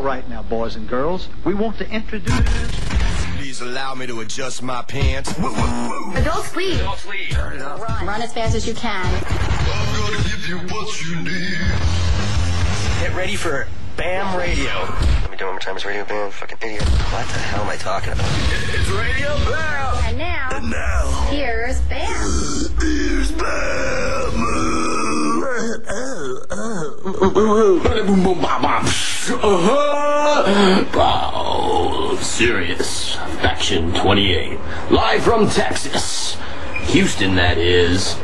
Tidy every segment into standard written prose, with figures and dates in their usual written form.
right now, boys and girls. We want to introduce... Please allow me to adjust my pants. Adults, please. Adults, please. Turn it up. Run as fast as you can. I'm gonna give you what you need. Get ready for Bam Radio. Let me do it one more time. It's Radio Bam. Fucking idiot. What the hell am I talking about? It's Radio Bam. And now, here's Bam. Here's Bam. Sirius Faction 28, live from Texas, Houston. That is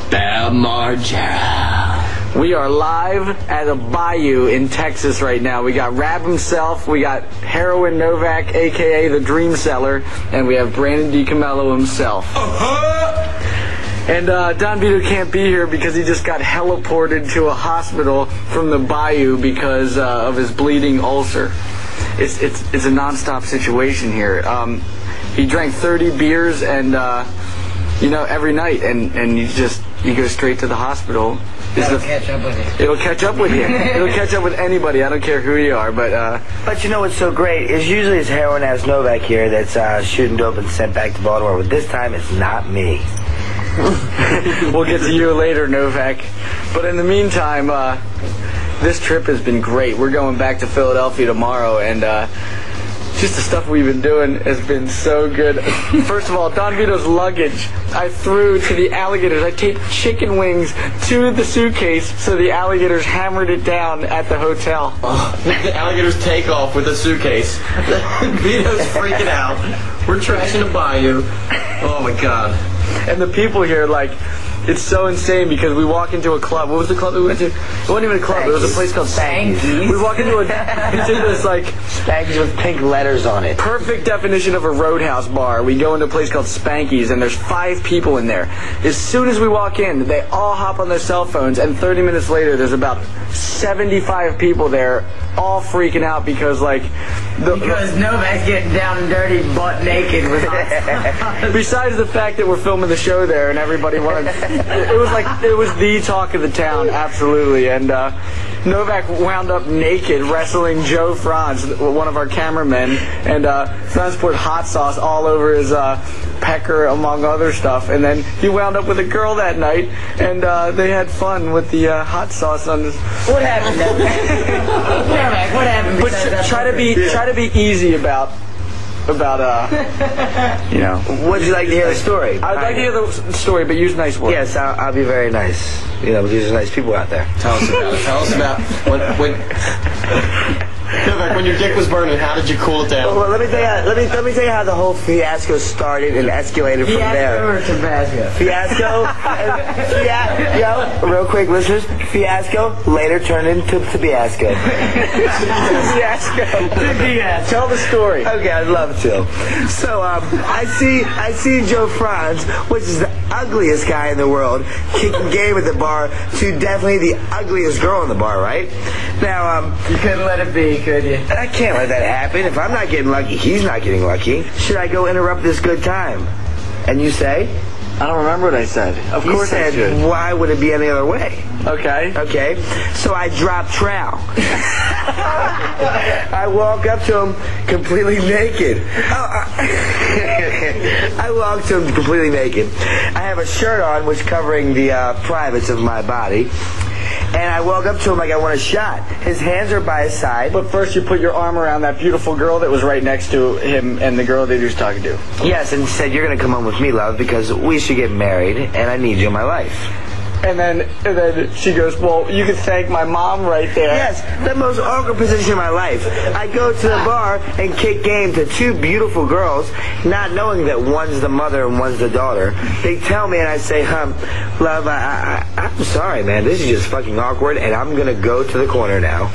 Bam Margera. We are live at a bayou in Texas right now. We got Raab himself, we got Heroin Novak, aka the Dream Seller, and we have Brandon DiCamillo himself. And Don Vito can't be here because he just got heliported to a hospital from the bayou because of his bleeding ulcer. It's a non-stop situation here. He drank 30 beers and every night, and you go straight to the hospital. It'll catch up with you. It'll catch up with you. It'll catch up with anybody. I don't care who you are, but you know what's so great is usually it's heroin-ass Novak here that's shooting dope and sent back to Baltimore, but this time it's not me. We'll get to you later, Novak. But in the meantime, this trip has been great. We're going back to Philadelphia tomorrow, and just the stuff we've been doing has been so good. First of all, Don Vito's luggage I threw to the alligators. I taped chicken wings to the suitcase so the alligators hammered it down at the hotel. Oh, the alligators take off with a suitcase. Vito's freaking out. We're trashing a bayou. Oh my god. And the people here, it's so insane because we walk into a club. What was the club we went to? It wasn't even a club. It was a place called Spanky's. We walk into this Spanky's with pink letters on it. Perfect definition of a roadhouse bar. We go into a place called Spanky's, and there's 5 people in there. As soon as we walk in, they all hop on their cell phones, and 30 minutes later, there's about 75 people there, all freaking out because because Novak's getting down and dirty, butt naked with hot. Besides the fact that we're filming the show there and everybody wanted, it was the talk of the town, absolutely. And Novak wound up naked wrestling Joe Frantz, one of our cameramen, and Frantz poured hot sauce all over his pecker, among other stuff. And then he wound up with a girl that night, and they had fun with the hot sauce on his. What happened, Novak? What happened? But try to be easy about. Would you like to hear the story? I'd like to hear the story, but use nice words. Yes, I'll be very nice. These are nice people out there. Tell us about it. Tell us about when Novak, when your dick was burning, how did you cool it down? Well, let me tell you how the whole fiasco started and escalated from there. Fiasco. Real quick, listeners. Fiasco later turned into Tabasco. Fiasco. Tell the story. Okay, I'd love to. So, I see Joe Frantz, which is the ugliest guy in the world, kicking game at the bar to definitely the ugliest girl in the bar, right? Now, you couldn't let it be, could you? I can't let that happen. If I'm not getting lucky, he's not getting lucky. Should I go interrupt this good time? And you say? I don't remember what I said. Of course I should. Why would it be any other way? Okay. So I drop trow. I walk up to him completely naked. I walk to him completely naked. I have a shirt on which covering the privates of my body. And I walk up to him like I want a shot. His hands are by his side. But first you put your arm around that beautiful girl that was right next to him and the girl that he was talking to. Yes, and said, "You're going to come home with me, love, because we should get married, and I need you in my life." And then she goes, "Well, you can thank my mom right there." Yes, the most awkward position in my life. I go to the bar and kick game to 2 beautiful girls, not knowing that one's the mother and one's the daughter. They tell me, and I say, love, I'm sorry, man. This is just fucking awkward, and I'm going to go to the corner now.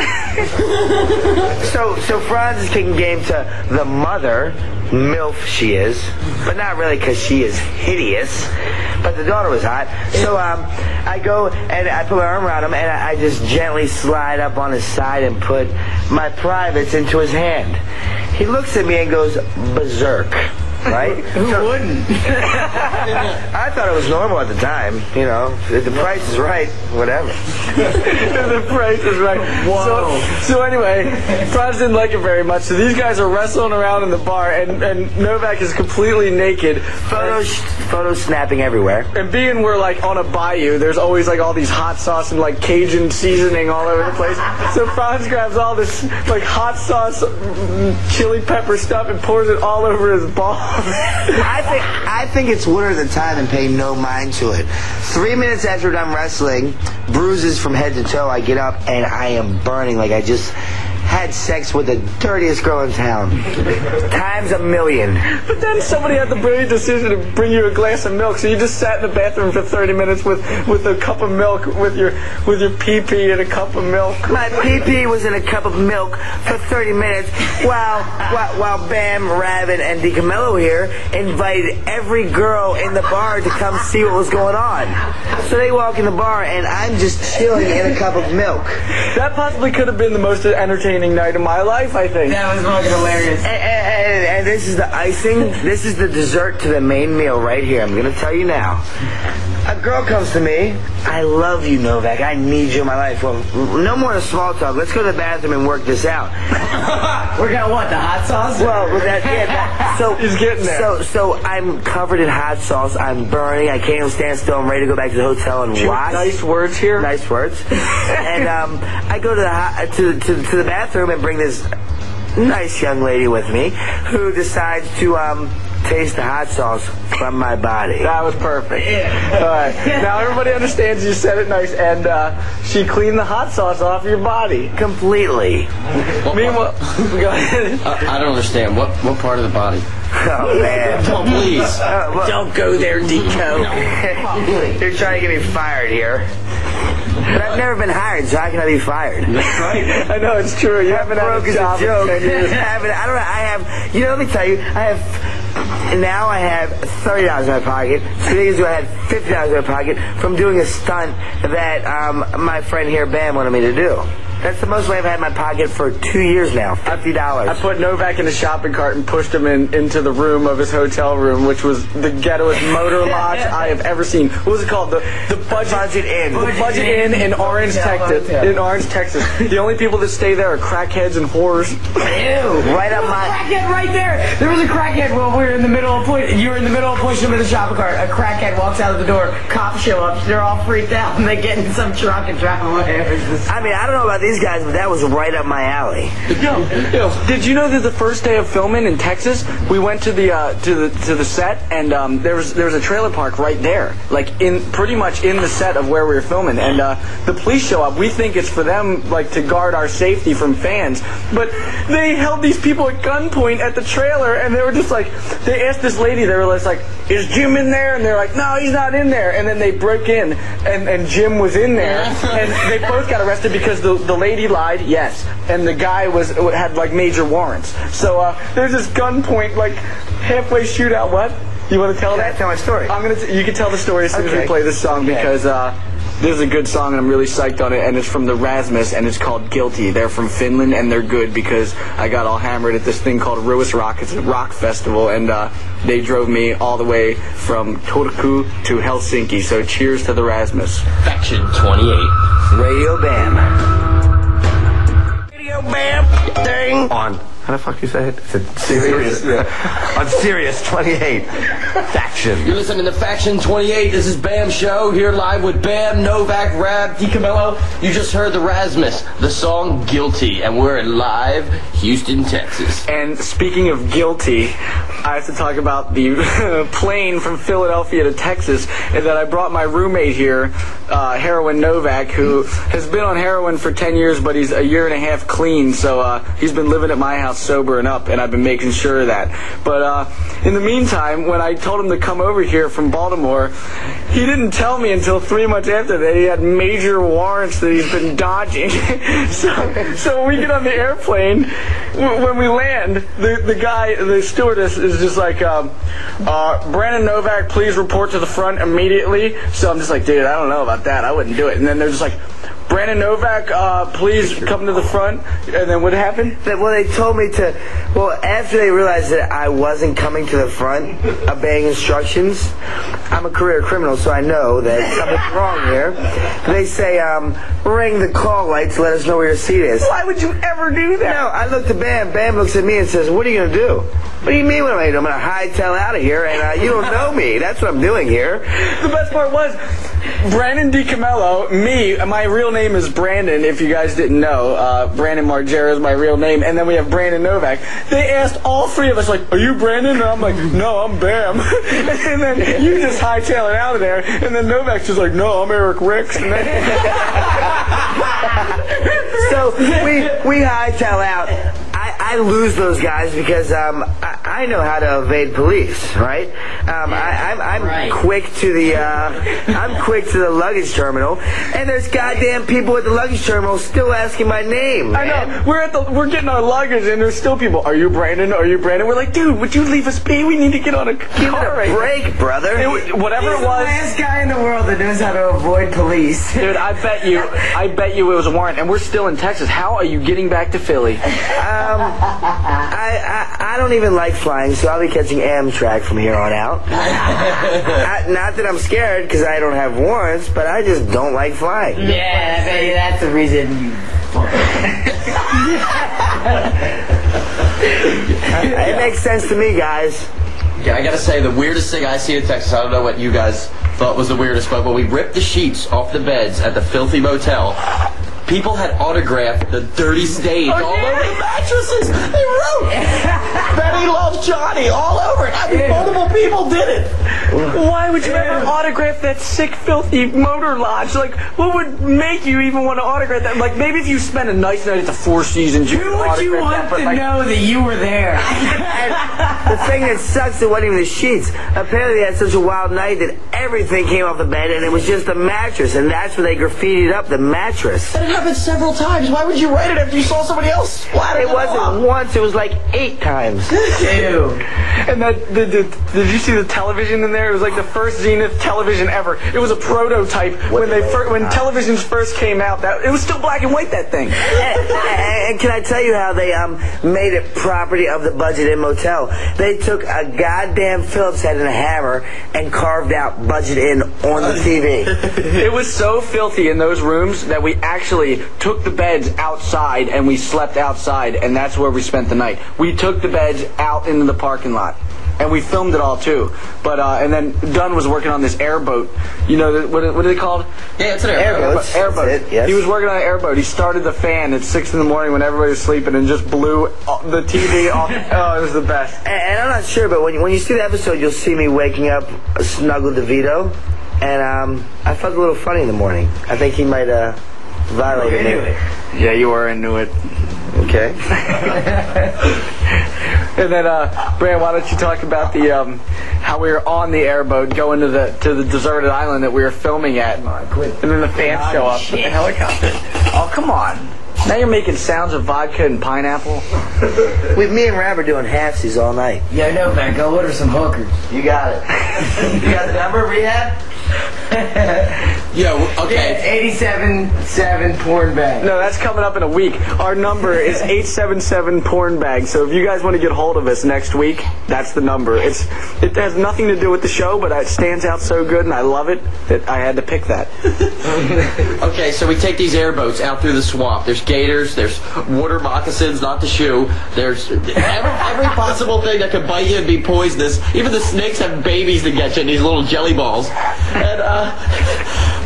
So Frantz is kicking game to the mother, MILF she is, but not really because she is hideous. But the daughter was hot. So I go and I put my arm around him and I just gently slide up on his side and put my privates into his hand. He looks at me and goes berserk. right? Who wouldn't? I thought it was normal at the time. You know, if the price is right, whatever. The price is right. Whoa. So anyway, Frantz didn't like it very much. So these guys are wrestling around in the bar, and Novak is completely naked. Photos snapping everywhere. And being we're like on a bayou, there's always like all these hot sauce and like Cajun seasoning all over the place. So Frantz grabs all this like hot sauce, chili pepper stuff and pours it all over his balls. I think it's winter at the time and pay no mind to it. 3 minutes after I'm wrestling, bruises from head to toe, I get up and I am burning like I just had sex with the dirtiest girl in town. Times a million. But then somebody had the brilliant decision to bring you a glass of milk, so you just sat in the bathroom for 30 minutes with a cup of milk, with your pee-pee and a cup of milk. My pee-pee was in a cup of milk for 30 minutes while Bam, Raab, and DiCamillo here invited every girl in the bar to come see what was going on. So they walk in the bar and I'm just chilling in a cup of milk. That possibly could have been the most entertaining night of my life, I think. That was fucking hilarious. And this is the icing. This is the dessert to the main meal right here. I'm going to tell you now. A girl comes to me. I love you, Novak. I need you in my life. Well, no more of small talk. Let's go to the bathroom and work this out. We're gonna what? The hot sauce? Well, so he's getting there. So I'm covered in hot sauce. I'm burning. I can't even stand still. I'm ready to go back to the hotel and wash. Nice words here. Nice words. And I go to the bathroom and bring this nice young lady with me who decides to taste the hot sauce from my body. That was perfect. Yeah. All right. Now everybody understands you said it nice, and she cleaned the hot sauce off your body completely. Meanwhile, go ahead. I don't understand. What part of the body? Oh man! Please don't go there, Dico. You're trying to get me fired here. But I've never been hired, so how can I be fired? That's right. I know, it's true. You haven't had a job in 10 years. I don't know. I have, let me tell you, now I have $30 in my pocket. 2 days ago I had $50 in my pocket from doing a stunt that my friend here, Bam, wanted me to do. That's the most money I've had in my pocket for 2 years now. $50. I put Novak in a shopping cart and pushed him into the room of his hotel room, which was the ghettoest motor lodge I have ever seen. What was it called? The Budget Inn. The Budget Inn in Orange, Texas. In Orange, Texas. The only people that stay there are crackheads and whores. Ew. Right up my... Crackhead right there. There was a crackhead while we were in the middle of you were in the middle of pushing him in the shopping cart. A crackhead walks out of the door. Cops show up. They're all freaked out and they get in some truck and drive away. I mean, I don't know about these guys, but that was right up my alley. Yo, did you know that the first day of filming in Texas, we went to the set, and there was a trailer park right there, like pretty much in the set of where we were filming, and the police show up. We think it's for them, like, to guard our safety from fans, but they held these people at gunpoint at the trailer, and they were just like, they asked this lady, they were like, is Jim in there? And they're like, no, he's not in there. And then they broke in, and Jim was in there, and they both got arrested because the lady lied, yes, and the guy had like major warrants. So there's this gunpoint, like, halfway shootout. What? You want to tell that? Tell my story. You can tell the story as soon as we play this song, because this is a good song and I'm really psyched on it, and it's from the Rasmus and it's called Guilty. They're from Finland and they're good because I got all hammered at this thing called Ruis Rock. It's a rock festival, and they drove me all the way from Turku to Helsinki. So cheers to the Rasmus. Faction 28. Radio Bam. Bam thing on. How the fuck you say it? It's Sirius. On Sirius 28. Faction. You're listening to Faction 28. This is Bam Show, here live with Bam, Novak, Raab, DiCamillo. You just heard the Rasmus, the song Guilty, and we're in live Houston, Texas. And speaking of guilty, I have to talk about the plane from Philadelphia to Texas, and that I brought my roommate here, Heroin Novak, who has been on heroin for 10 years, but he's a year and a half clean, so he's been living at my house sobering up, and I've been making sure of that. But in the meantime, when I told him to come over here from Baltimore, he didn't tell me until 3 months after that he had major warrants that he's been dodging. so when we get on the airplane, when we land, the stewardess is just like, Brandon Novak, please report to the front immediately. So I'm just like, dude, I don't know about that. I wouldn't do it. And then they're just like, Brandon Novak, please come to the front. And then what happened? Well, they told me to. Well, after they realized that I wasn't coming to the front, obeying instructions. I'm a career criminal, so I know that something's wrong here. They say, ring the call light to let us know where your seat is. Why would you ever do that? No, I look to Bam. Bam looks at me and says, what are you going to do? What do you mean what am I going to do? I'm going to hightail out of here, and you don't know me. That's what I'm doing here. The best part was, Brandon DiCamillo, me, my real name is Brandon, if you guys didn't know. Brandon Margera is my real name, and then we have Brandon Novak. They asked all three of us, like, are you Brandon? And I'm like, no, I'm Bam. And then you just hightail it out of there, and then Novak's just like, no, I'm Eric Ricks. And then so we hightail out. I lose those guys because I know how to evade police, right? I'm quick to the luggage terminal, and there's goddamn people at the luggage terminal still asking my name. I know. We're getting our luggage, and there's still people. Are you Brandon? Are you Brandon? We're like, dude, would you leave us be? We need to get on a car. Give it a break, brother. Whatever He's it was. the last guy in the world that knows how to avoid police. Dude, I bet you it was a warrant, and we're still in Texas. How are you getting back to Philly? I don't even like flying, so I'll be catching Amtrak from here on out. Not that I'm scared, because I don't have warrants, but I just don't like flying. Yeah, I bet you that's the reason you... It makes sense to me, guys. Yeah, I gotta say, the weirdest thing I see in Texas, I don't know what you guys thought was the weirdest, but when we ripped the sheets off the beds at the filthy motel, people had autographed the dirty stage all over the mattresses. They wrote, Betty loves Johnny all over it. I mean, multiple people did it. Why would you ever autograph that sick, filthy motor lodge? Like, what would make you even want to autograph that? Like, maybe if you spent a nice night at the Four Seasons, you Who would you want to know that you were there? The thing that sucks, it wasn't even the sheets. Apparently they had such a wild night that everything came off the bed, and it was just a mattress, and that's where they graffitied up the mattress. That happened several times. Why would you write it after you saw somebody else splatter It wasn't once, it was like 8 times. Dude. And did you see the television in there? It was like the first Zenith television ever. It was a prototype when televisions first came out. It was still black and white, that thing. And can I tell you how they made it property of the Budget Inn Motel? They took a goddamn Phillips head and a hammer and carved out Budget Inn on the TV. It was so filthy in those rooms that we actually took the beds outside and we slept outside, and that's where we spent the night. We took the beds out into the parking lot. And we filmed it all too, but and then Dunn was working on this airboat. You know what are they called? Yeah, it's an airboat. Airboat. Yes. He was working on an airboat. He started the fan at 6 in the morning when everybody was sleeping and just blew the TV off. Oh, it was the best. And I'm not sure, but when you see the episode, you'll see me waking up snuggled to Vito, and I felt a little funny in the morning. I think he might violate me. Yeah, you were into it. Okay. And then, Brand, why don't you talk about the how we were on the airboat going to the deserted island that we were filming at, and then the fans show up with the helicopter. Oh, come on! Now you're making sounds of vodka and pineapple. Me and Raab are doing halfsies all night. Yo, Novak, go order some hookers. You got it. You got the number, Rehab? Yo, okay. 877 porn bag. No, that's coming up in a week. Our number is 877 porn bag. So if you guys want to get hold of us next week, that's the number. It has nothing to do with the show, but it stands out so good and I love it that I had to pick that. Okay, so we take these airboats out through the swamp. There's gators, there's water moccasins, not the shoe. There's every possible thing that could bite you and be poisonous. Even the snakes have babies to get you in these little jelly balls. And,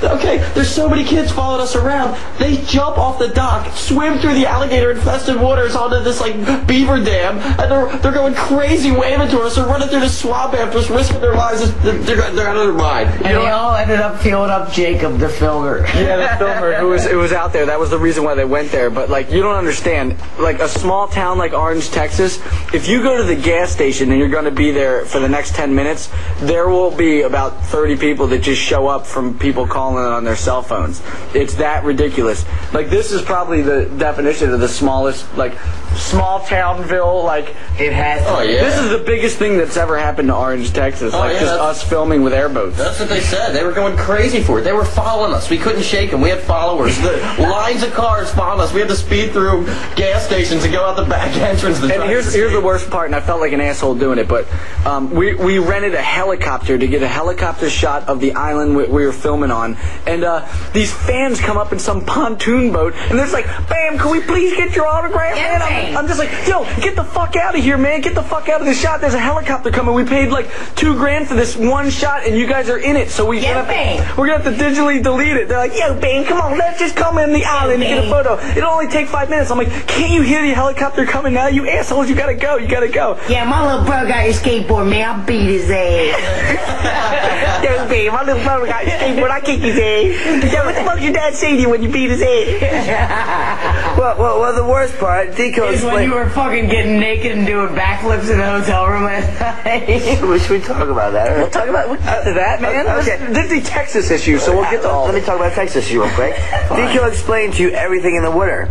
okay, there's so many kids following us around. They jump off the dock, swim through the alligator-infested waters onto this, like, beaver dam, and they're going crazy waving to us. They're running through the swamp after us, risking their lives. They're out of their mind. And they all ended up feeling up Jacob, the filmer. Yeah, the filmer who was out there. That was the reason why they went there. But, like, you don't understand. Like, a small town like Orange, Texas, if you go to the gas station and you're going to be there for the next 10 minutes, there will be about 30 people that just show up from people calling calling it on their cell phones. It's that ridiculous. Like, this is probably the definition of the smallest, like, small townville, like, it has. Oh, yeah. This is the biggest thing that's ever happened to Orange, Texas. Like, just us filming with airboats. That's what they said. They were going crazy for it. They were following us. We couldn't shake them. We had followers. The lines of cars following us. We had to speed through gas stations and go out the back entrance. And here's the worst part, and I felt like an asshole doing it, but we rented a helicopter to get a helicopter shot of the island we were filming on, and these fans come up in some pontoon boat, and they're just like, Bam, can we please get your autograph, man? I'm just like, yo, get the fuck out of here, man. Get the fuck out of this shot. There's a helicopter coming. We paid like $2,000 for this one shot, and you guys are in it, so we're gonna have to digitally delete it. They're like, yo, Bam, come on, let's just come in the island and get a photo. It'll only take 5 minutes. I'm like, can't you hear the helicopter coming now? You assholes, you gotta go. You gotta go. Yeah, my little bro got your skateboard, man. I'll beat his ass. Yo, babe, my little brother got your skateboard. I kick his ass. Yo, what the fuck did your dad say to you when you beat his ass? well, the worst part, Dico is when you were fucking getting naked and doing backflips in the hotel room last night. Should we talk about that? We'll talk about that, man. Okay. This is the Texas issue, so we'll get to all. Let me talk about Texas issue real quick. Dico explained to you everything in the winter.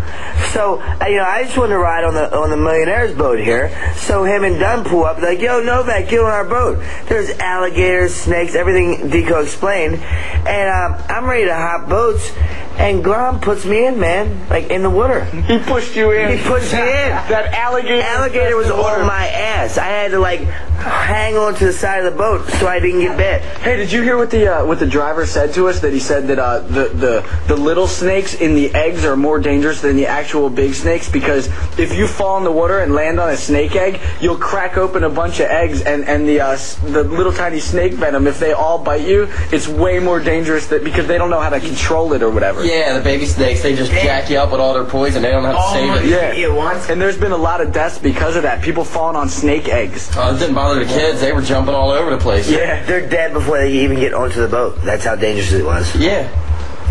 So, I just wanted to ride on the Millionaire's boat here. So him and Dunn pull up, like, yo, Novak, get on our boat. There's alligators, snakes, everything Dico explained. And I'm ready to hop boats. And Grom puts me in, man, like in the water. He pushed you in. He pushed me in. That alligator was on my ass. I had to like hang on to the side of the boat so I didn't get bit. Hey, did you hear what the driver said to us? That he said that the little snakes in the eggs are more dangerous than the actual big snakes, because if you fall in the water and land on a snake egg, you'll crack open a bunch of eggs, and the little tiny snake venom, if they all bite you, it's way more dangerous because they don't know how to control it or whatever. Yeah, the baby snakes, they just jack you up with all their poison. They don't know how to save it. Yeah. And there's been a lot of deaths because of that. People falling on snake eggs. Oh, it didn't bother the kids. They were jumping all over the place. Yeah, they're dead before they even get onto the boat. That's how dangerous it was. Yeah.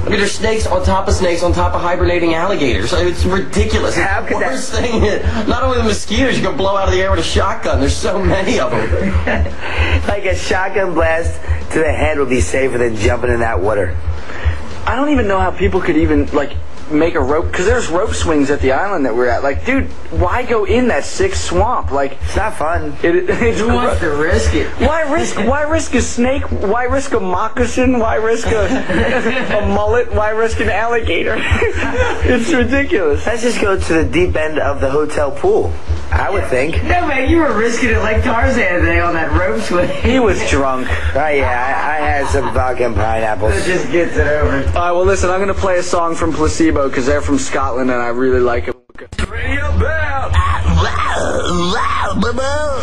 I mean, there's snakes on top of hibernating alligators. It's ridiculous. How could that thing? Not only the mosquitoes, you can blow out of the air with a shotgun. There's so many of them. Like a shotgun blast to the head would be safer than jumping in that water. I don't even know how people could even, like, make a rope, because there's rope swings at the island that we're at. Like, dude, why go in that sick swamp? Like, it's not fun. Who wants to risk it? Why risk a snake? Why risk a moccasin? Why risk a mullet? Why risk an alligator? It's ridiculous. Let's just go to the deep end of the hotel pool, I would think. No, man, you were risking it like Tarzan today on that rope swing. He was drunk. Right, yeah, I had some vodka and pineapples. It just gets it over. All right, well, listen, I'm going to play a song from Placebo, because they're from Scotland, and I really like it. Radio Bam!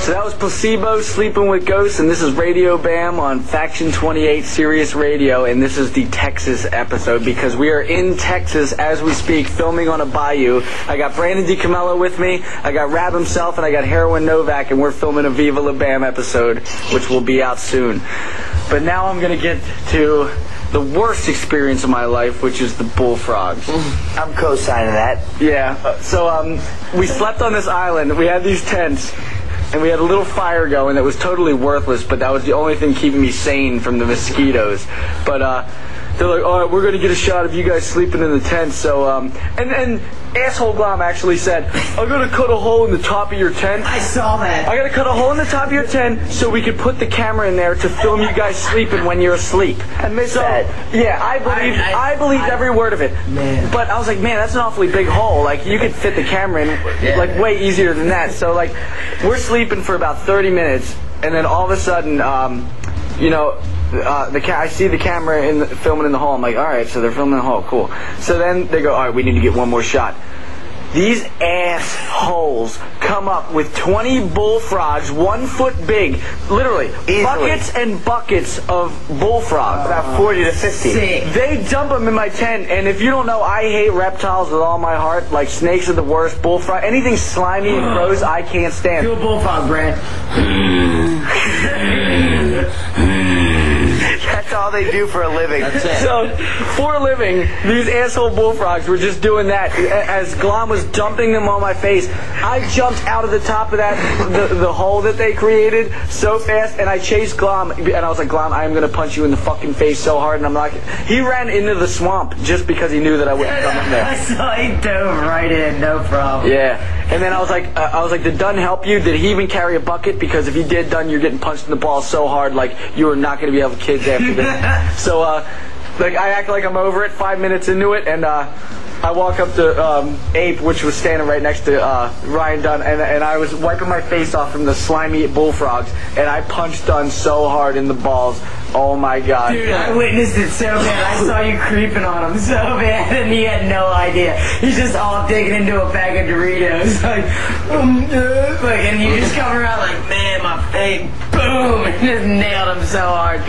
So that was Placebo, Sleeping with Ghosts, and this is Radio Bam on Faction 28 Sirius Radio, and this is the Texas episode, because we are in Texas as we speak, filming on a bayou. I got Brandon DiCamillo with me, I got Raab himself, and I got Heroin Novak, and we're filming a Viva La Bam episode, which will be out soon. But now I'm going to get to the worst experience of my life, which is the bullfrogs. I'm co-signing that. Yeah. So we slept on this island. We had these tents, and we had a little fire going that was totally worthless, but that was the only thing keeping me sane from the mosquitoes. But they're like, all right, we're going to get a shot of you guys sleeping in the tent. So, and Asshole Glom actually said, I'm going to cut a hole in the top of your tent. I saw that. I got to cut a hole in the top of your tent so we could put the camera in there to film you guys sleeping when you're asleep. I missed that. Yeah, I believed every word of it. Man. But I was like, man, that's an awfully big hole. Like, you could fit the camera in like way easier than that. So, like, we're sleeping for about 30 minutes, and then all of a sudden, I see the camera filming in the hole. I'm like, all right, so they're filming in the hole, cool. So then they go, all right, we need to get one more shot. These assholes come up with 20 bullfrogs, 1 foot big, literally, easily. Buckets and buckets of bullfrogs. About 40 to 50. Sick. They dump them in my tent, and if you don't know, I hate reptiles with all my heart. Like, snakes are the worst. Bullfrog, anything slimy and gross, I can't stand. Do a bullfrog, Brad. That's all they do for a living. That's it. So, for a living, these asshole bullfrogs were just doing that. As Glom was dumping them on my face, I jumped out of the top of the hole that they created so fast, and I chased Glom, and I was like, Glom, I am going to punch you in the fucking face so hard, and I'm like, he ran into the swamp just because he knew that I wouldn't come in there. I saw he dove right in, no problem. Yeah, and then I was like, did Dunn help you? Did he even carry a bucket? Because if he did, Dunn, you're getting punched in the ball so hard, like, you are not going to be able to kids after this. So, like, I act like I'm over it 5 minutes into it, and I walk up to Ape, which was standing right next to Ryan Dunn, and I was wiping my face off from the slimy bullfrogs, and I punched Dunn so hard in the balls. Oh my God. Dude, I witnessed it so bad. I saw you creeping on him so bad, and he had no idea. He's just all digging into a bag of Doritos, and you just come around like, man, my face, boom, and just nailed him so hard.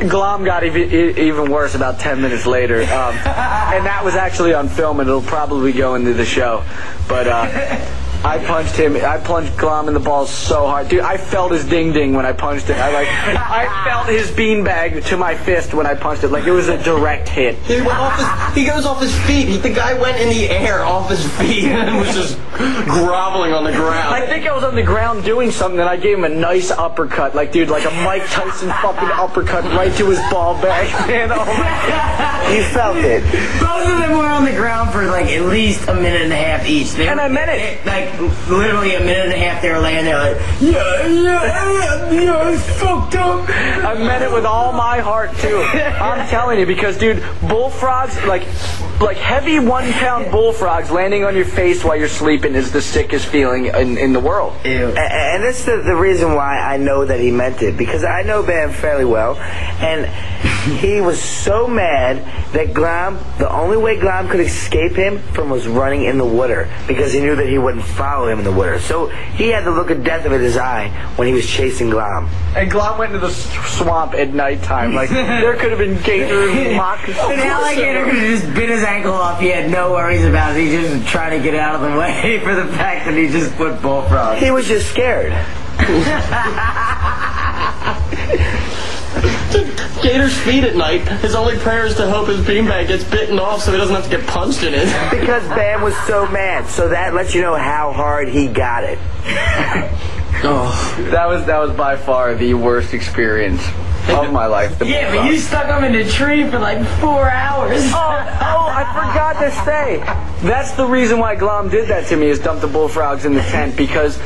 Glom got even worse about 10 minutes later, and that was actually on film, and it'll probably go into the show. But I plunged Glom in the balls so hard. Dude, I felt his ding-ding when I punched it. I felt his beanbag to my fist when I punched it. Like, it was a direct hit. He goes off his feet. The guy went in the air off his feet and was just groveling on the ground. I think I was on the ground doing something, and I gave him a nice uppercut. Like, dude, like a Mike Tyson fucking uppercut right to his ball bag. Man, oh my God. You felt it. Both of them were on the ground for like at least a minute and a half each. And I meant it. Like, literally a minute and a half they were laying there like, it's fucked up. I meant it with all my heart, too. I'm telling you, because, dude, bullfrogs, like heavy 1-pound bullfrogs landing on your face while you're sleeping is the sickest feeling in the world. Ew. And that's the reason why I know that he meant it, because I know Bam fairly well, and he was so mad that Glom, the only way Glom could escape him from was running in the water, because he knew that he wouldn't follow him in the water. So he had the look of death in his eye when he was chasing Glom. And Glom went into the swamp at nighttime. Like, there could have been gators, moccasins. An alligator could have just bit his ankle off. He had no worries about it. He just was trying to get out of the way for the fact that he just put bullfrogs. He was just scared. Gator's feet at night. His only prayer is to hope his beanbag gets bitten off so he doesn't have to get punched in it. Because Bam was so mad. So that lets you know how hard he got it. Oh, that was by far the worst experience of my life. Yeah, but you stuck him in a tree for like 4 hours. Oh, I forgot to say. That's the reason why Glom did that to me, is dump the bullfrogs in the tent, because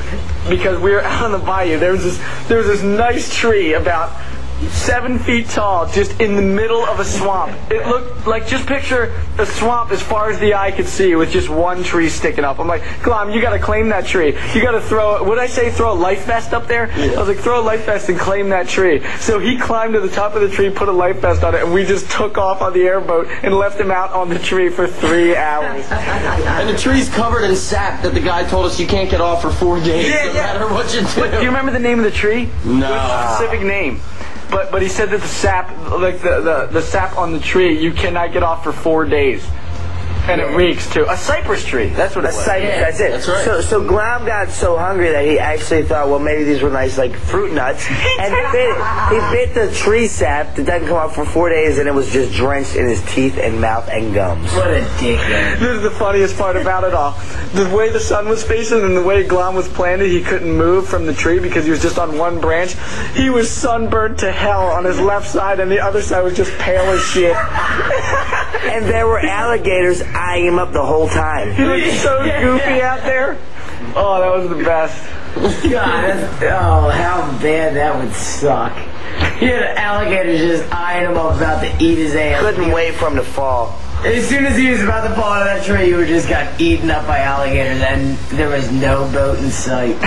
we were out on the bayou. There was this nice tree about 7 feet tall, just in the middle of a swamp. It looked like, just picture a swamp as far as the eye could see with just one tree sticking up. I'm like, Glom, you gotta claim that tree. You gotta throw a life vest up there? Yeah. I was like, throw a life vest and claim that tree. So he climbed to the top of the tree, put a life vest on it, and we just took off on the airboat and left him out on the tree for 3 hours. And the tree's covered in sap that the guy told us you can't get off for 4 days, no matter what you do. Do you remember the name of the tree? No. It was a specific name. But he said that the sap, like the sap on the tree, you cannot get off for 4 days. And it reeks too. A cypress tree. That's what it was. That's it. That's right. So Glom got so hungry that he actually thought, well, maybe these were nice, like, fruit nuts. And bit it. He bit the tree sap that doesn't come off for 4 days, and it was just drenched in his teeth and mouth and gums. What a dickhead. This is the funniest part about it all. The way the sun was facing and the way Glom was planted, he couldn't move from the tree because he was just on one branch. He was sunburned to hell on his left side, and the other side was just pale as shit. And there were alligators eyeing him up the whole time. He looked so goofy out there. Oh, that was the best. God, how bad that would suck. He had alligators just eyeing him up about to eat his ass. Couldn't wait for him to fall. As soon as he was about to fall out of that tree, you just got eaten up by alligators, and there was no boat in sight.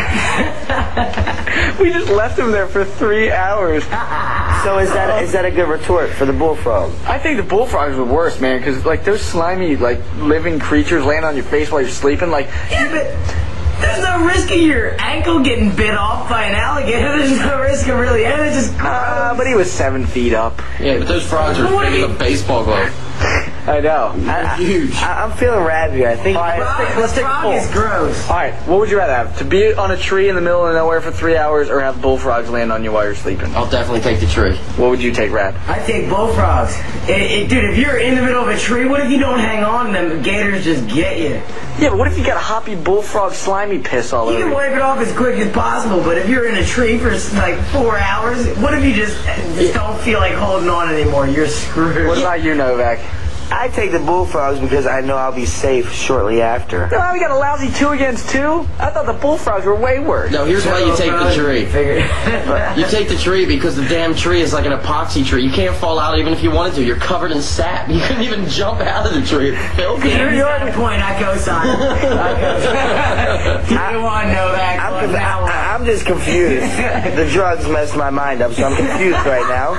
We just left him there for 3 hours. So is that a good retort for the bullfrog? I think the bullfrogs were worse, man, because like those slimy, like living creatures laying on your face while you're sleeping, like. Yeah, but there's no risk of your ankle getting bit off by an alligator. There's no risk of really anything. Just but he was 7 feet up. Yeah, but those frogs are big as a baseball glove. I know. Huge. I'm feeling Raab here. I think. All right, let's take a poll. Frog is gross. All right, what would you rather have? To be on a tree in the middle of nowhere for 3 hours, or have bullfrogs land on you while you're sleeping? I'll definitely take the tree. What would you take, Raab? I take bullfrogs. Dude, if you're in the middle of a tree, what if you don't hang on to them? Gators just get you. Yeah, but what if you got a hoppy bullfrog slimy piss all over You can you? wipe it off as quick as possible, but if you're in a tree for like 4 hours, what if you just don't feel like holding on anymore? You're screwed. What about you, Novak? I take the bullfrogs because I know I'll be safe shortly after. No, we got a lousy 2 against 2. I thought the bullfrogs were way worse. No, here's why you take the tree. You take the tree because the damn tree is like an epoxy tree. You can't fall out even if you wanted to. You're covered in sap. You couldn't even jump out of the tree. It's filthy. You're at a point. I co-sign. You want Novak? I'm just confused. The drugs messed my mind up, so I'm confused right now.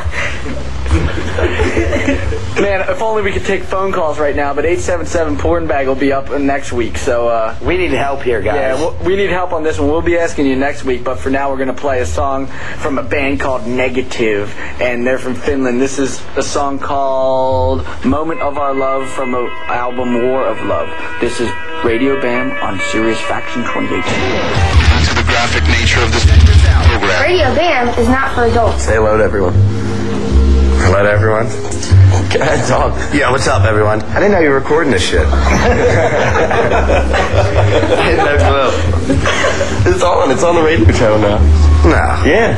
Man, if only we could take phone calls right now, but 877 Porn Bag will be up next week, so we need help here, guys. Yeah, we need help on this one. We'll be asking you next week, but for now we're going to play a song from a band called Negative, and they're from Finland. This is a song called Moment of Our Love from the album War of Love. This is Radio Bam on Sirius Faction 28. To the graphic nature of this program. Radio Bam is not for adults. Say hello to everyone. Hello to everyone. Can I talk? Yeah, what's up, everyone? I didn't know you were recording this shit. I had no clue. It's on the radio channel now. No. Yeah.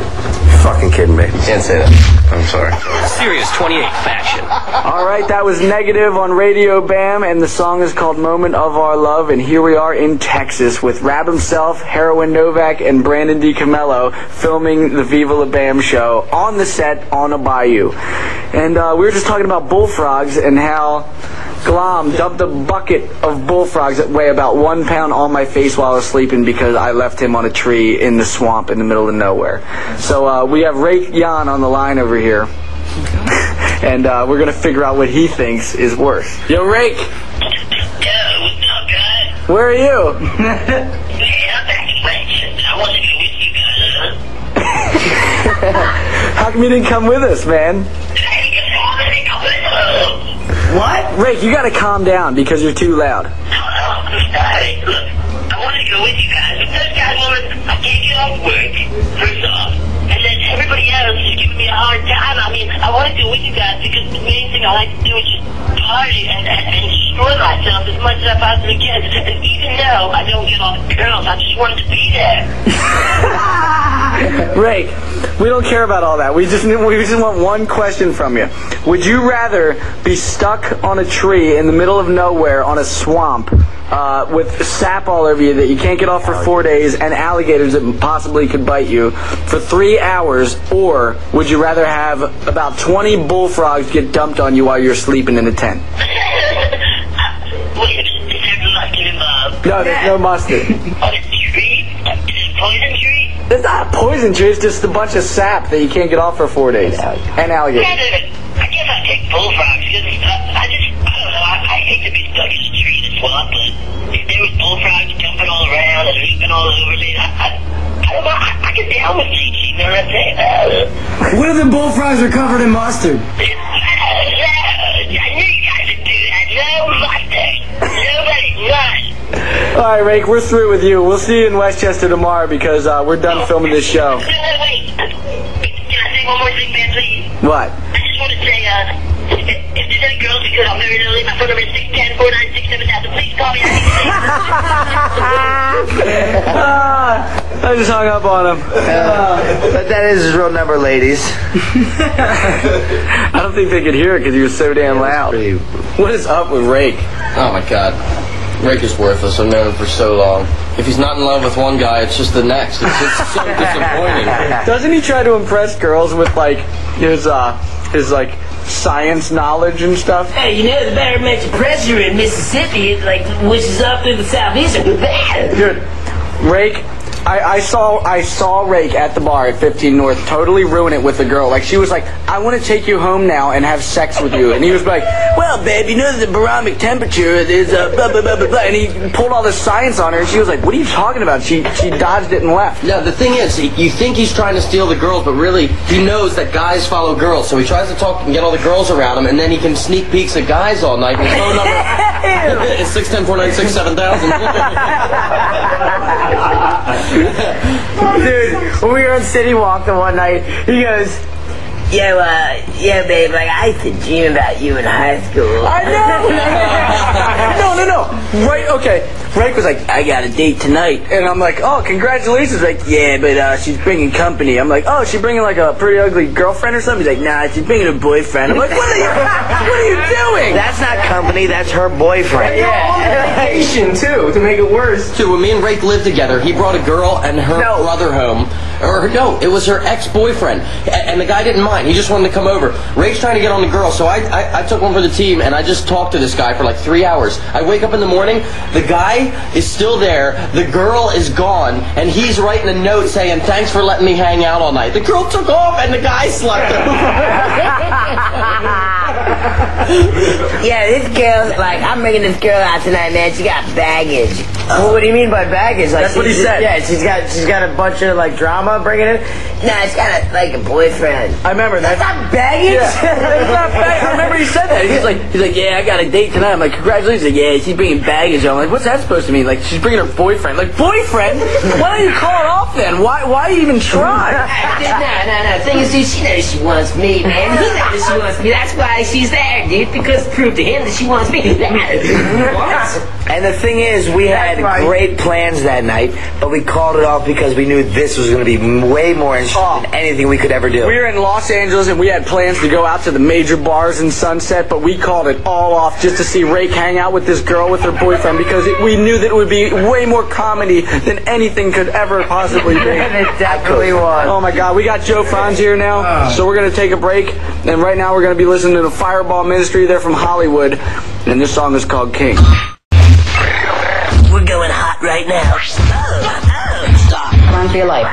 Fucking kidding me. You can't say that. I'm sorry. Sirius 28 Faction. All right, that was Negative on Radio Bam, and the song is called Moment of Our Love, and here we are in Texas with Raab himself, Heroin Novak, and Brandon DiCamillo filming the Viva La Bam show on the set on a bayou. And we were just talking about bullfrogs and how Glom dumped a bucket of bullfrogs that weigh about 1 pound on my face while I was sleeping because I left him on a tree in the swamp in the middle of nowhere. So we have Rake Yohn on the line over here, and we're going to figure out what he thinks is worse. Yo, Rake! Yo, what's up, guys? Where are you? Hey, I'm back in Lexington. I want to go with you guys. How come you didn't come with us, man? What? Rake, you gotta calm down because you're too loud. Hey, look, I want to go with you guys, but those guys I can't get off work, first off. And then everybody else is giving me a hard time. I mean, I want to go with you guys because the main thing I like to do is just party and destroy myself as much as I possibly can. And even though I don't get all the girls, I just wanted to be there. Rake, we don't care about all that. We just want one question from you. Would you rather be stuck on a tree in the middle of nowhere on a swamp with sap all over you that you can't get off for 4 days and alligators that possibly could bite you for 3 hours, or would you rather have about 20 bullfrogs get dumped on you while you're sleeping in a tent? Wait, is there mustard involved? No, there's no mustard. On a tree? Is it a poison tree? It's not a poison tree, it's just a bunch of sap that you can't get off for 4 days. And alligators. I guess I'd take bullfrogs because I don't know, I hate to be stuck in a tree in a swamp, but if there was bullfrogs jumping all around and leaping all over me, I don't know, I could down with teaching, you know what I'm saying? What if the bullfrogs are covered in mustard? I knew you guys would do that. No mustard. Nobody must. All right, Rake, we're through with you. We'll see you in Westchester tomorrow because we're done filming this show. Wait. Can I say one more thing, man, please? What? I just want to say, if there's any girls because I'm very early, my phone number is 610-496-7000. Please call me. I just hung up on him. But that is his real number, ladies. I don't think they could hear it because he was so damn loud. What is up with Rake? Oh my God. Rake is worthless. I've known him for so long. If he's not in love with one guy, it's just the next. It's so disappointing. Doesn't he try to impress girls with like his science knowledge and stuff? Hey, you know the barometric pressure in Mississippi, which is up through the southeast. Dude, Rake, I saw Rake at the bar at 15 North totally ruin it with the girl. Like, she was like, I want to take you home now and have sex with you. And he was like, well, babe, you know the barometric temperature is blah, blah, blah, blah, blah. And he pulled all this science on her, and she was like, what are you talking about? She dodged it and left. No, the thing is, you think he's trying to steal the girls, but really, he knows that guys follow girls. So he tries to talk and get all the girls around him, and then he can sneak peeks at guys all night. His phone number is 610-496-7000. Dude, when we were on City Walk the one night, he goes, yeah, babe, like, I used to dream about you in high school. I know! No. Right, okay. Rake was like, I got a date tonight. And I'm like, oh, congratulations. Like, yeah, but she's bringing company. I'm like, oh, she's bringing like a pretty ugly girlfriend or something? He's like, nah, she's bringing a boyfriend. I'm like, what are you doing? That's not company, that's her boyfriend. Yeah, vacation, too, to make it worse. Dude, when me and Rake lived together, he brought a girl and her brother home. Or, no, it was her ex-boyfriend. And the guy didn't mind. He just wanted to come over. Rake's trying to get on the girl, so I took one for the team, and I just talked to this guy for like 3 hours. I wake up in the morning, the guy is still there, the girl is gone, and he's writing a note saying, thanks for letting me hang out all night. The girl took off, and the guy slept over. Yeah, this girl, like, I'm bringing this girl out tonight, man. She got baggage. Well, what do you mean by baggage? Like, that's what he said. Yeah, she's got a bunch of, like, drama bringing in. Nah, she's got, a boyfriend. I remember that. That's not baggage? Yeah. That's not baggage. I remember he said that. He's like, yeah, I got a date tonight. I'm like, congratulations. He's like, yeah, she's bringing baggage. I'm like, what's that supposed to mean? Like, she's bringing her boyfriend. Like, boyfriend? Why don't you call it off then? Why even try? No. The thing is, dude, she knows she wants me, man. He knows she wants me. That's why she's there, dude, because prove to him that she wants me. And the thing is, we had great plans that night, but we called it off because we knew this was going to be way more interesting than anything we could ever do. We were in Los Angeles, and we had plans to go out to the major bars in Sunset, but we called it all off just to see Rake hang out with this girl with her boyfriend because we knew that it would be way more comedy than anything could ever possibly be. It definitely was. Oh my God, we got Joe Franz here now, so we're going to take a break, and right now we're going to be listening to the Fireball Ministry. They're from Hollywood, and this song is called King. We're going hot right now. Stop. Run for your life.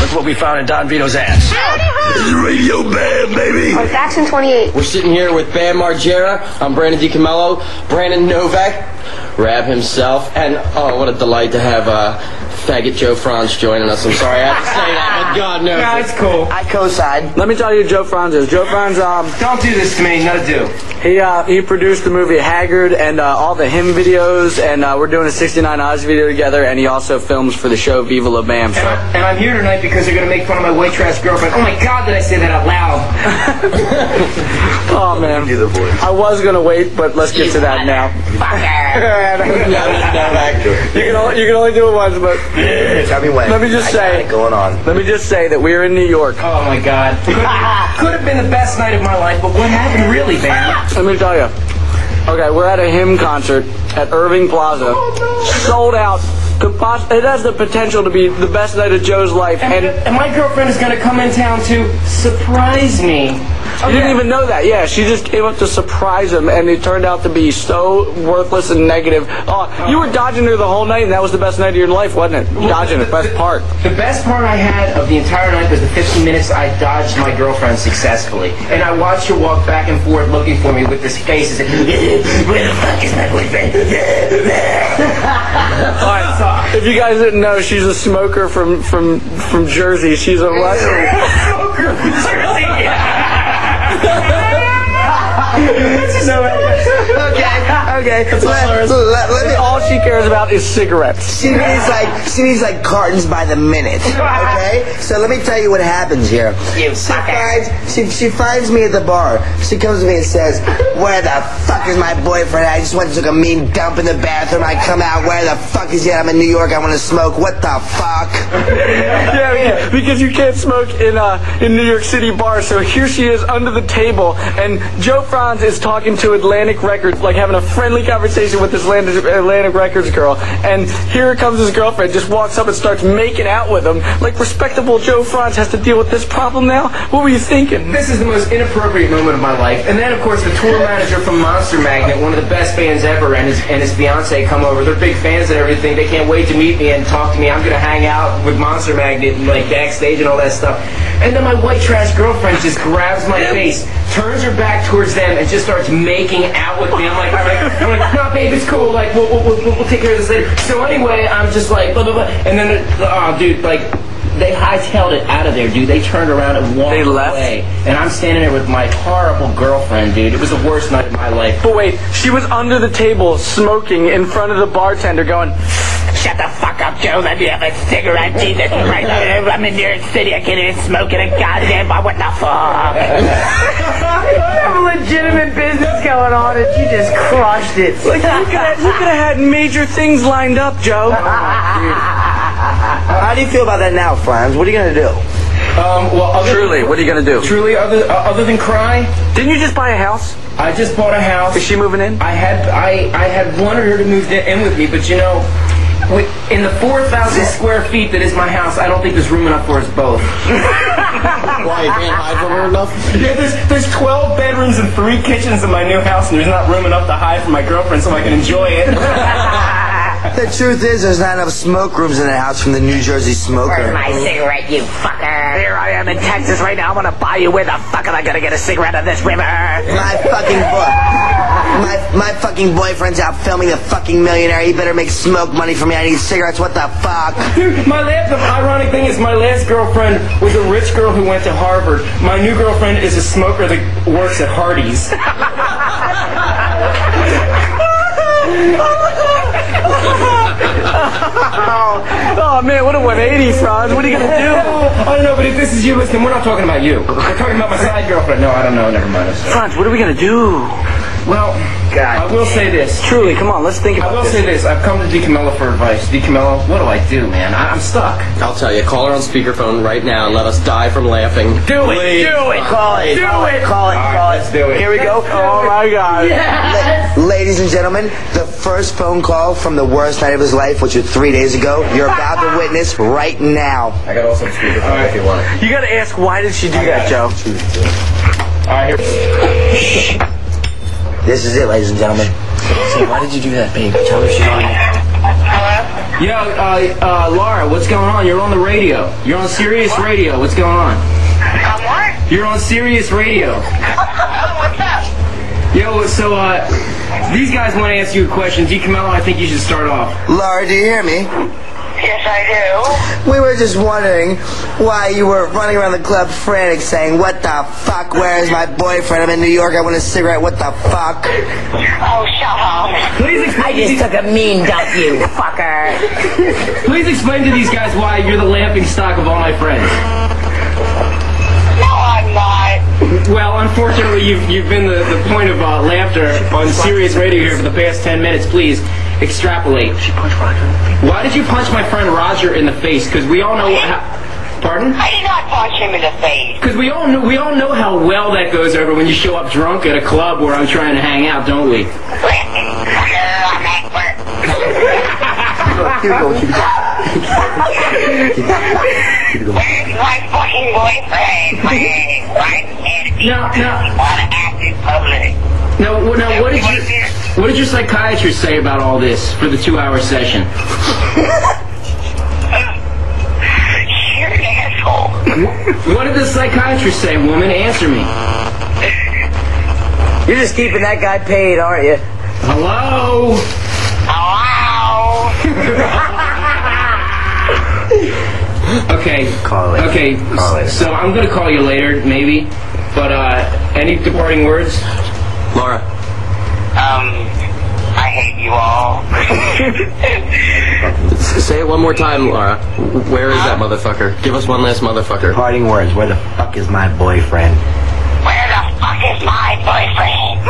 Look what we found in Don Vito's ass. It's Radio Bam, baby. It's Action 28. We're sitting here with Bam Margera. I'm Brandon DiCamillo, Brandon Novak, Raab himself, and oh, what a delight to have faggot Joe Frantz joining us. I'm sorry I have to say that, but God knows. No, it's cool. I co-sign. Let me tell you who Joe Frantz is. Joe Frantz, Don't do this to me, not a do. he produced the movie Haggard and all the hymn videos, and we're doing a 69 Odds video together, and he also films for the show Viva La Bam. So. And I'm here tonight because they're going to make fun of my white trash girlfriend. Oh my God, did I say that out loud? Oh man, I was gonna wait, but let's get to that now. You can only do it once, but Tell me when. let me just say, going on. let me just say that we're in New York. Oh my God. Could have been the best night of my life, but what happened really, man? Let me tell you. Okay, we're at a hymn concert at Irving Plaza, sold out. It has the potential to be the best night of Joe's life, And my girlfriend is going to come in town to surprise me. You didn't even know that. Yeah, she just came up to surprise him, and it turned out to be so worthless and negative. You were dodging her the whole night, and that was the best night of your life, wasn't it? Dodging it, best part. The best part I had of the entire night was the 15 minutes I dodged my girlfriend successfully. And I watched her walk back and forth looking for me with this face as if, where the fuck is my boyfriend? Alright, if you guys didn't know, she's a smoker from Jersey. She's a what? Smoker from Jersey, Okay. All she cares about is cigarettes. She needs like cartons by the minute. Okay? So let me tell you what happens here. She finds me at the bar. She comes to me and says, where the fuck is my boyfriend? I just went and took a mean dump in the bathroom. I come out, where the fuck is he? I'm in New York, I want to smoke. What the fuck? Yeah, because you can't smoke in New York City bars. So here she is under the table, and Joe Franz is talking to Atlantic Records, like having a friendly conversation with this Atlantic Records girl, and here comes his girlfriend, just walks up and starts making out with him. Like respectable Joe Frantz has to deal with this problem now? What were you thinking? This is the most inappropriate moment of my life. And then, of course, the tour manager from Monster Magnet, one of the best bands ever, and his fiance come over. They're big fans and everything. They can't wait to meet me and talk to me. I'm going to hang out with Monster Magnet and like backstage and all that stuff. And then my white trash girlfriend just grabs my face, turns her back towards them, and just starts making out with me. I'm like, no, babe, it's cool. Like, we'll take care of this later. So anyway, I'm just like, blah, blah, blah. And then, dude, like, they hightailed it out of there, dude. They turned around and walked away. And I'm standing there with my horrible girlfriend, dude. It was the worst night of my life. But wait, she was under the table smoking in front of the bartender going, "Shut the fuck up, Joe. Let me have a cigarette. Jesus Christ. I'm in New York City. I can't even smoke in a goddamn bar. What the fuck?" You have a legitimate business going on and you just crushed it. Like, you could have had major things lined up, Joe. How do you feel about that now, Frantz? What are you going to do? Truly, what are you going to do? Truly, other than cry? Didn't you just buy a house? I just bought a house. Is she moving in? I had wanted her to move in with me, but you know, in the 4,000 square feet that is my house, I don't think there's room enough for us both. Why, you can't hide from her enough? Yeah, there's 12 bedrooms and 3 kitchens in my new house, and there's not room enough to hide from my girlfriend so I can enjoy it. The truth is, there's not enough smoke rooms in the house from the New Jersey smoker. Where's my cigarette, you fucker? Here I am in Texas right now. I'm gonna buy you. Where the fuck am I gonna get a cigarette on this river? My fucking boyfriend's out filming The Fucking Millionaire. He better make smoke money for me. I need cigarettes. What the fuck? Dude, the ironic thing is my last girlfriend was a rich girl who went to Harvard. My new girlfriend is a smoker that works at Hardee's. Oh man, what a 180, Frantz. What are you gonna do? I don't know, but if this is you, listen, we're not talking about you. We're talking about my side girlfriend. No, I don't know. Never mind. Frantz, what are we gonna do? Well, God, I will say this. Truly, come on, let's think about this. I will say this. I've come to DiCamillo for advice. DiCamillo, what do I do, man? I'm stuck. I'll tell you. Call her on speakerphone right now and let us die from laughing. Do it! Do it! Call it! Do it! Call it! Let's do it. Here we go. Oh my God. Yes. Ladies and gentlemen, the first phone call from the worst night of his life, which was 3 days ago, you're about to witness right now. I got also speakerphone if you want it. You gotta ask, why did she do that, Joe? All right, here. This is it, ladies and gentlemen. Say, why did you do that, babe? Tell her she's on there. Yo, Laura, what's going on? You're on the radio. You're on Sirius Radio. What's going on? What? You're on Sirius Radio. What's up? Yo, so, these guys want to ask you a question. DiCamillo, I think you should start off. Laura, do you hear me? Yes, I do. We were just wondering why you were running around the club frantic saying, "What the fuck? Where is my boyfriend? I'm in New York. I want a cigarette. What the fuck?" Oh, shut up. Please explain. I just took a mean dump, you fucker. Please explain to these guys why you're the laughing stock of all my friends. No, I'm not. Well, unfortunately, you've been the point of laughter on Sirius Radio here for the past 10 minutes. Please extrapolate. She punched Roger in the face. Why did you punch my friend Roger in the face? Because we all know how... Pardon? I did not punch him in the face. Because we all know how well that goes over when you show up drunk at a club where I'm trying to hang out, don't we? I'm at work. Here we go. My fucking boyfriend. No. Want to act in public. Now, what did your psychiatrist say about all this for the 2-hour session? You're an asshole. What did the psychiatrist say, woman? Answer me. You're just keeping that guy paid, aren't you? Hello? Okay. Call it. Okay. Call it. So I'm gonna call you later, maybe. But any departing words? Laura. I hate you all. Say it one more time, Laura. Where is that motherfucker? Give us one last motherfucker. Parting words. Where the fuck is my boyfriend? Where the fuck is my boyfriend?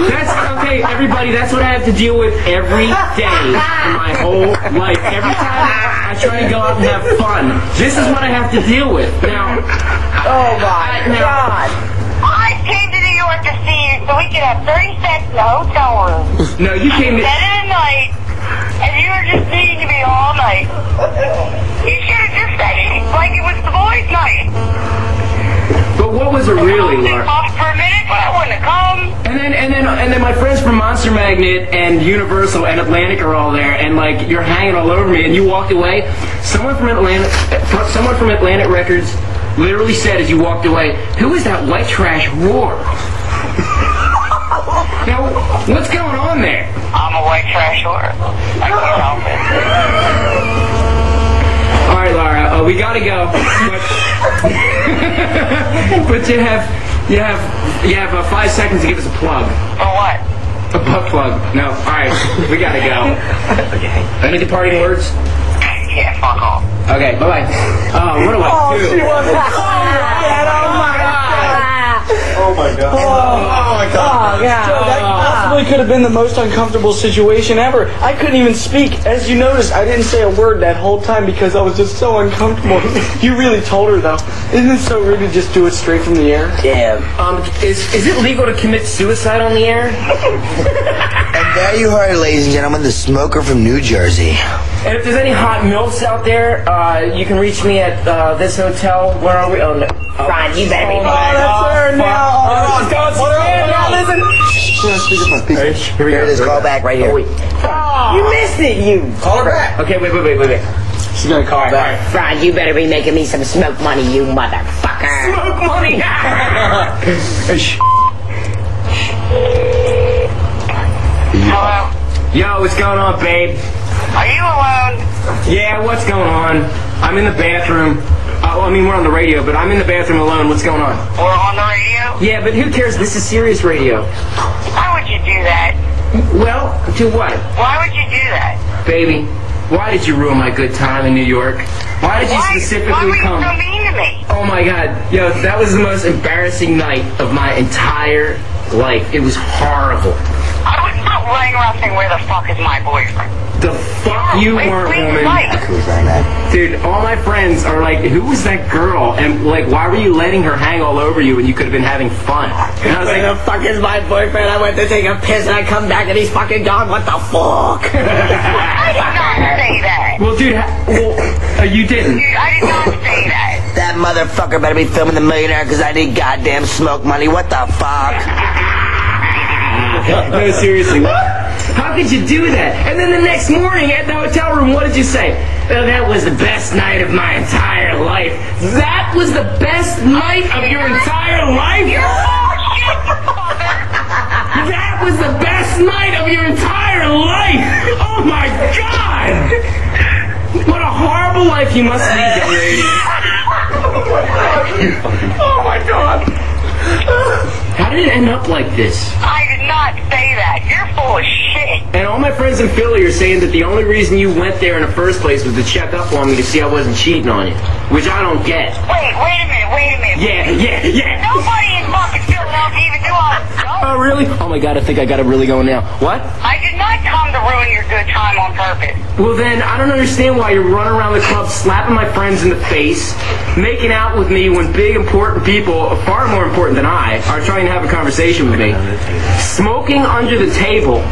That's okay, everybody. That's what I have to deal with every day in my whole life. Every time I try to go out and have fun, this is what I have to deal with. Now, oh my God! I came to New York out to see you so we could have 30 cents in the hotel room. No, you came to... At the end of the night, and you were just needing to be all night. You should have just said it like it was the boys' night. But what was it really, Laura? Off for a minute, but I wouldn't have come. And then my friends from Monster Magnet and Universal and Atlantic are all there, and like you're hanging all over me, and you walked away. Someone from Atlantic Records literally said as you walked away, "Who is that white trash roar?" Now, what's going on there? I'm a white trash whore. I can't help it. All right, Laura, we gotta go. But you have 5 seconds to give us a plug. For what? A butt plug. No. All right, we gotta go. Okay. Any departing words? Yeah, fuck off. Okay. Bye bye. Oh, what do I do? She was oh my god. Oh my god. That possibly could have been the most uncomfortable situation ever. I couldn't even speak. As you noticed, I didn't say a word that whole time because I was just so uncomfortable. You really told her though. Isn't it so rude to just do it straight from the air? Yeah. Is it legal to commit suicide on the air? And there you heard it, ladies and gentlemen, the smoker from New Jersey. And if there's any hot milfs out there, you can reach me at this hotel. Where are we? Oh, no. Ron, you better be that's her now. Listen. Here we go. This call back right here. You missed it, you. Call her back. Okay, wait. She's gonna call back. Ron, you better be making me some smoke money, you motherfucker. Smoke money! Hello? Yo, what's going on, babe? Are you alone? Yeah, what's going on? I'm in the bathroom. We're on the radio, but I'm in the bathroom alone. What's going on? We're on the radio? Yeah, but who cares? This is Sirius Radio. Why would you do that? Well, do what? Why would you do that? Baby, why did you ruin my good time in New York? Why did you specifically why were you come? so mean to me? Oh my god. Yo, that was the most embarrassing night of my entire life. It was horrible. I was not running around saying, where the fuck is my boyfriend? The fuck you weren't, woman. Dude, all my friends are like, who was that girl? And like, why were you letting her hang all over you when you could have been having fun? And I was like, the fuck is my boyfriend? I went to take a piss and I come back and he's fucking gone. What the fuck? I did not say that. Well, dude, you didn't. Dude, I did not say that. That motherfucker better be filming The Millionaire because I need goddamn smoke money. What the fuck? No, seriously, what? How could you do that? And then the next morning at the hotel room, what did you say? Oh, that was the best night of my entire life. That was the best night of your entire life? That was the best night of your entire life! Oh my god! What a horrible life you must lead, young lady. Oh my god! How did it end up like this? I did not say that. You're full of shit. And all my friends in Philly are saying that the only reason you went there in the first place was to check up on me to see I wasn't cheating on you. Which I don't get. Wait a minute. Yeah. Nobody in fucking Philadelphia even knew I was going. Oh, really? Oh my god, I think I got it really going now. What? I did not come to ruin your good time on purpose. Well then, I don't understand why you're running around the club slapping my friends in the face, making out with me when big important people, far more important than I, are trying to have a conversation with me. Smoking under the table.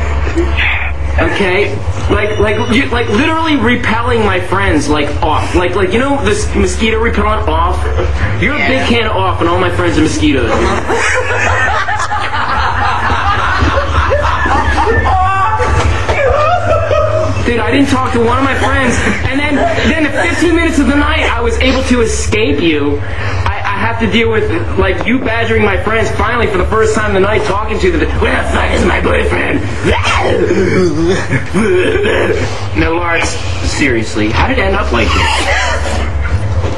Okay? Like literally repelling my friends, off. Like, you know this mosquito repellent off? You're a big can of off and all my friends are mosquitoes. Dude, I didn't talk to one of my friends, and then at 15 minutes of the night, I was able to escape you. I have to deal with, you badgering my friends, finally, for the first time of the night, talking to them. Where the fuck is my boyfriend? No, Lars, seriously, how did it end up like this?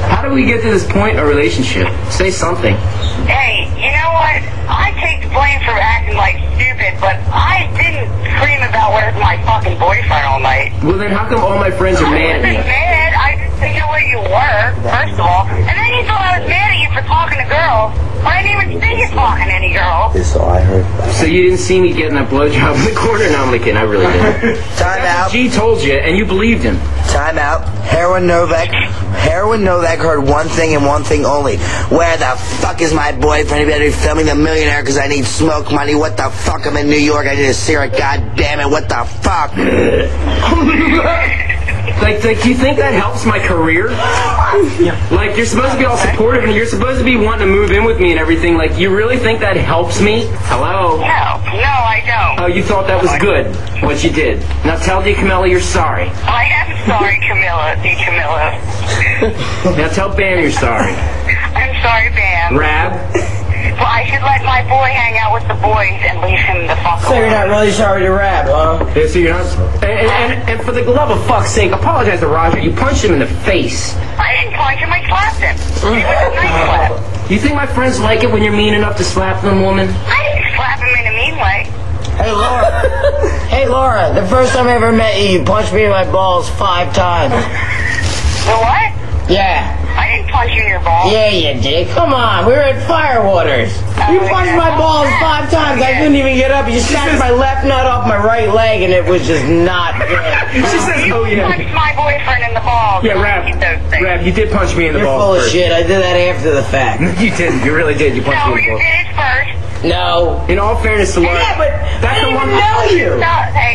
How did we get to this point in our relationship? Say something. Hey, you know what? I take the blame for acting like stupid, but I didn't scream about where's my fucking boyfriend all night. Well, then how come all my friends are mad at me? I wasn't mad. I just didn't know where you were, first of all. And then you thought I was mad at you for talking to girls. I didn't even see you talking to any girl. This all I heard. So you didn't see me getting that blowjob in the corner? No, I'm only kidding. I really didn't. Time out. G told you, and you believed him. Time out. Heroin Novak heard one thing and one thing only. Where the fuck is my boyfriend? He better be filming The Millionaire because I need smoke money. What the fuck? I'm in New York. I need a cigarette. God damn it. What the fuck? Like, do you think that helps my career? Yeah. Like, you're supposed to be all supportive and you're supposed to be wanting to move in with me and everything. Like, you really think that helps me? Hello? No, I don't. Oh, you thought that was good, what you did. Now tell DiCamillo you're sorry. I am sorry, DiCamillo. Now tell Bam you're sorry. I'm sorry, Bam. Raab? Well, I should let my boy hang out with the boys and leave him the fuck So you're not really sorry to Raab, huh? Yeah, so you're not... And for the love of fuck's sake, apologize to Roger. You punched him in the face. I didn't punch him, I slapped him. It was a nice slap. You think my friends like it when you're mean enough to slap them, woman? I didn't slap him in a mean way. Hey, Laura, the first time I ever met you, you punched me in my balls 5 times. The what? Yeah. I didn't punch you in your balls. Yeah, you did. Come on, we were at Firewaters. You punched my balls 5 times. I couldn't even get up. You snatched my left nut off my right leg, and it was just not good. She says, you punched my boyfriend in the balls. Yeah, Raab, you did punch me in the balls. You're full of shit. I did that after the fact. You didn't. You really did. You punched me in the balls. No, you did it first. No. In all fairness to Laura, yeah, but that's I didn't even know you.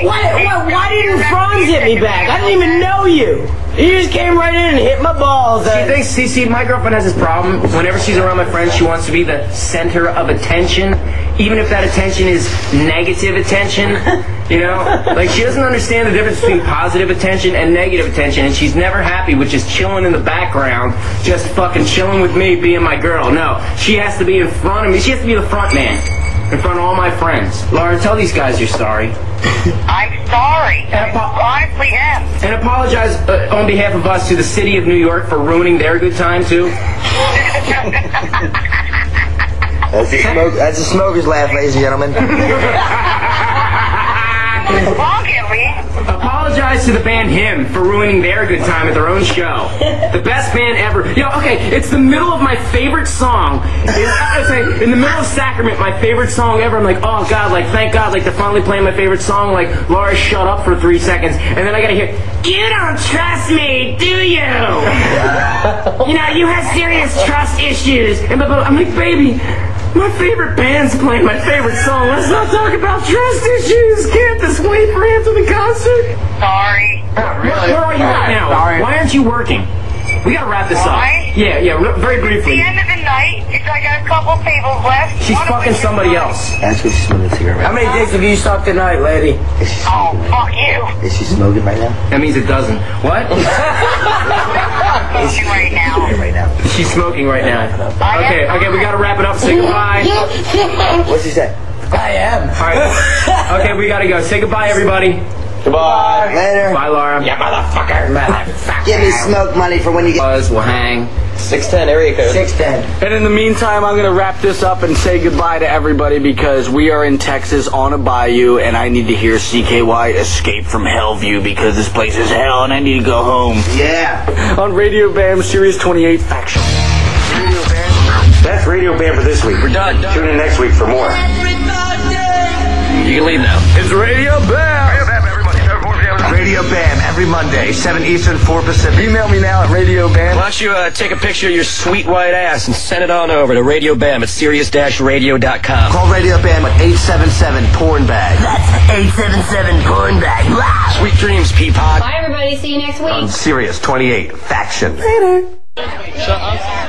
Why didn't Frantz hit me back? I didn't even know you. You just came right in and hit my balls. She thinks, see, my girlfriend has this problem. Whenever she's around my friends, she wants to be the center of attention, even if that attention is negative attention. You know, like she doesn't understand the difference between positive attention and negative attention, and she's never happy with just chilling in the background, just fucking chilling with me, being my girl. No, she has to be in front of me. She has to be the front man, in front of all my friends. Laura, tell these guys you're sorry. I'm sorry. I honestly am. And apologize on behalf of us to the city of New York for ruining their good time too. That's a smoker's laugh, ladies and gentlemen. Apologize to the band Him for ruining their good time at their own show. The best band ever. You know, okay, it's the middle of my favorite song. In the middle of Sacrament, my favorite song ever. I'm like, oh God, like thank God, like they're finally playing my favorite song. Like Laura, shut up for 3 seconds, and then I gotta hear, you don't trust me, do you? You know, you have serious trust issues. And I'm like, baby, my favorite band's playing my favorite song. Let's not talk about trust issues. Can't this wait for after the concert? Sorry. Where are you right now? Sorry. Why aren't you working? We gotta wrap this up. Yeah, very briefly. At the end of the night, I got a couple tables left. She's fucking somebody else. That's what she's smoking a cigarette. How many dicks have you sucked tonight, lady? Oh, fuck you. Is she smoking right now? That means it doesn't. What? Smoking right now. Right now. She's smoking right now. Okay, we gotta wrap it up. Say goodbye. What's she say? I am. All right. Okay, we gotta go. Say goodbye, everybody. Goodbye. Later. Bye, Laura. Yeah, motherfucker. Give me smoke money for when you get... We'll hang. 610 area code. 610. And in the meantime, I'm going to wrap this up and say goodbye to everybody because we are in Texas on a bayou and I need to hear CKY Escape from Hellview because this place is hell and I need to go home. Yeah. On Radio Bam, Sirius 28 Faction. Radio Bam. That's Radio Bam for this week. We're done. Tune in next week for more. You can leave now. It's Radio Bam. Radio Bam every Monday, 7 Eastern, 4 Pacific. Email me now at Radio Bam. Why don't you take a picture of your sweet white ass and send it on over to Radio Bam at Sirius-Radio.com. Call Radio Bam at 877-PORN-BAG. That's 877-PORN-BAG. Wow. Sweet dreams, Peapod. Bye, everybody. See you next week. On Sirius 28 Faction. Later. Shut up.